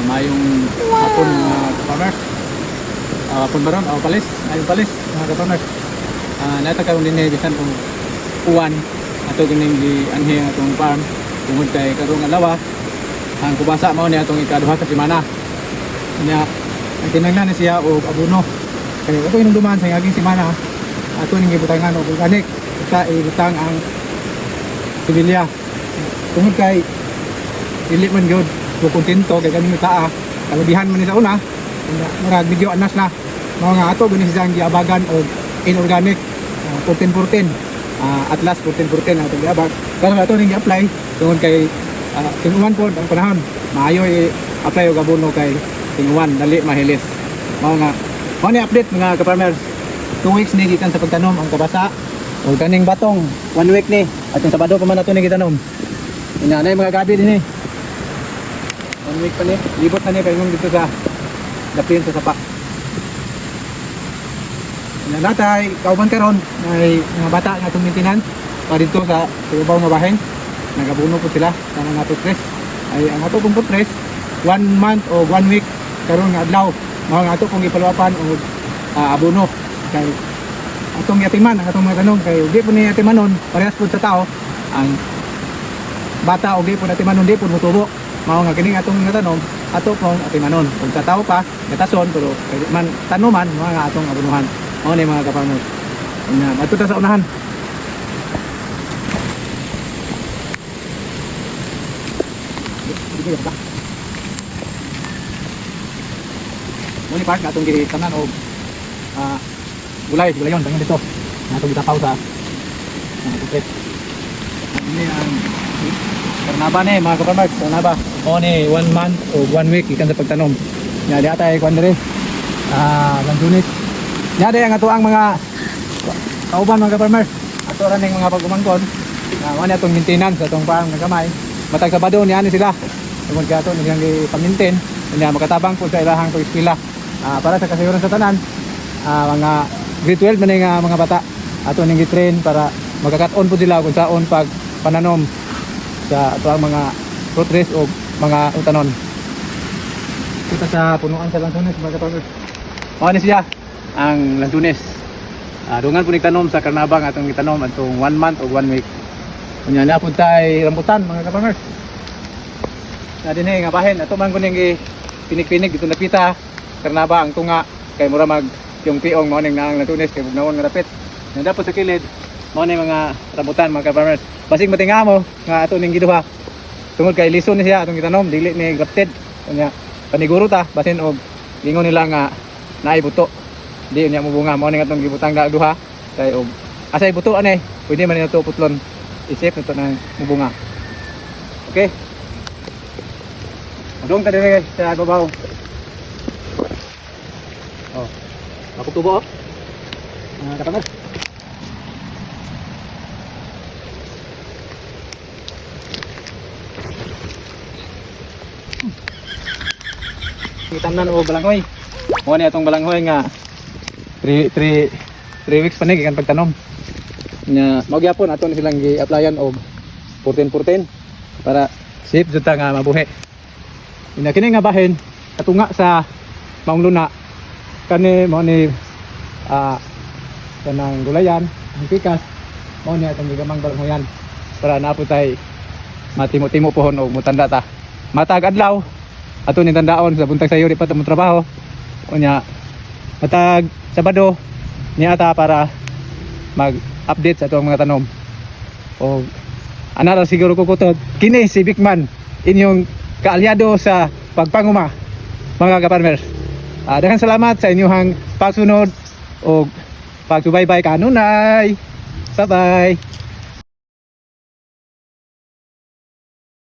mayong hapon mga kaparmer. Hapon ba ron? Palis. Ayong palis mga kaparmer. Natakaroon din bisan kung uwan ato kining gianhi ang atong farm tungod kay karong adlaw ang kubasa mao ni atong ikaduha ka semana. Nya kinahanglan na siya og abono. Kaya ato inuman sa aging semana ato ning gibutangan og organic sa ibutang ang sibilya. Tungod kay dili man gyud ko kontento kay kami taa kalabihan man ni sa una murag medyo anas na mao nga ato gani siyang giabagan og inorganic 14-14 atlas 14-14 ang atong giabag pero ato ning gi-apply tungod kay tinguan pod ang panahon maayo i-apply og abono kay tinguan dali mahilis mao ni update mga ka-farmers 2 weeks ni gikan sa pagtanom ang kabasa o kaning batong 1 week ni atong Sabado pa man nato ni gitanom inanay mga gabi din ni 1 week pa ni libot na ni kay dito sa dapin sa sapa natay kauban karon may mga bata nga atong maintenance pa dito sa ibabaw nga bahin nagabuno po sila sa mga putres ay ang ato pong putres 1 month o 1 week karon nga adlaw mao nga ato pong ipaluapan og abono kay atong yatiman ang atong mga tanong kay di po ni yatimanon parehas po sa tao ang bata og di po yatimanon di po mutubo mao nga kining atong natanom ato pong yatimanon kung sa tao pa gatason pero man tanuman mga atong abonuhan mao ni mga kaparmer ato ta sa unahan mao ni part nga atong gitanan og gulayon tangan dito atong gitapaw sa putres ini ang karnaba ni mga kaparmer karnaba mao ni 1 month o 1 week ikan sa pagtanom nya di atay kwan diri Lansunis nya di ang ato ang mga kauban mga kaparmer ato ra ning mga pagumangkon mao ni atong maintenance atong farm nga gamay matag Sabado ni ani sila tungod kay ato nilang gi-pamintain nya makatabang po sa ilahang pag-eskwela para sa kasayuran sa tanan mga grade 12 man nga mga bata ato ning gi-train para magkakat-on po sila kung saon pag pananom sa ato ang mga fruit trees o mga utanon. Kita sa punuan sa Lansunes mga kaparmer. Mao ni siya ang Lansunes. Dungan po nagtanom sa karnabang atong gitanom atong 1 month o 1 week. Unya na pud tay rambutan mga kaparmer. Na dinhi nga bahin ato man kuning pinik-pinik dito napita karnaba ang tunga kay mura mag yung piong mao ning naang Lansunes kay bugnaon nga dapit. Nanda po sa kilid mao ni mga rambutan mga kaparmer. Basig matingamo nga ato ning giduha. Tungod kay lison ni siya atong gitanom dili ni grafted. Unya paniguro ta basin og gingon nila nga naay buto. Di niya mubunga mao ning atong gibutang duha kay og asay buto ani pwede man nito putlon isip nito nang mubunga. Okay. Adong ta dire sa babaw. Oh. Ako tubo oh. Kapamer. Tamnan o balanghoy. Mo ni atong balanghoy nga 3 weeks pa ni gikan pagtanom. Nya mao gyapon ato ni silang gi-applyan og 14-14 para safe jud ta nga mabuhi. Ina kini nga bahin katunga sa maong luna kani mao ni kanang gulayan, ang pikas mao ni atong gigamang balanghoyan para naapod tay matimo-timo pohon og mutanda ta. Matag adlaw ato ni tandaon sa buntag sayo di pa mo trabaho unya matag Sabado niya ata para mag-update sa atong mga tanom o ana siguro ko kutod kini si Bigman inyong kaalyado sa pagpanguma mga ka-farmers. Daghang salamat sa inyong pagsunod o pagsubaybay kanunay. Bye bye.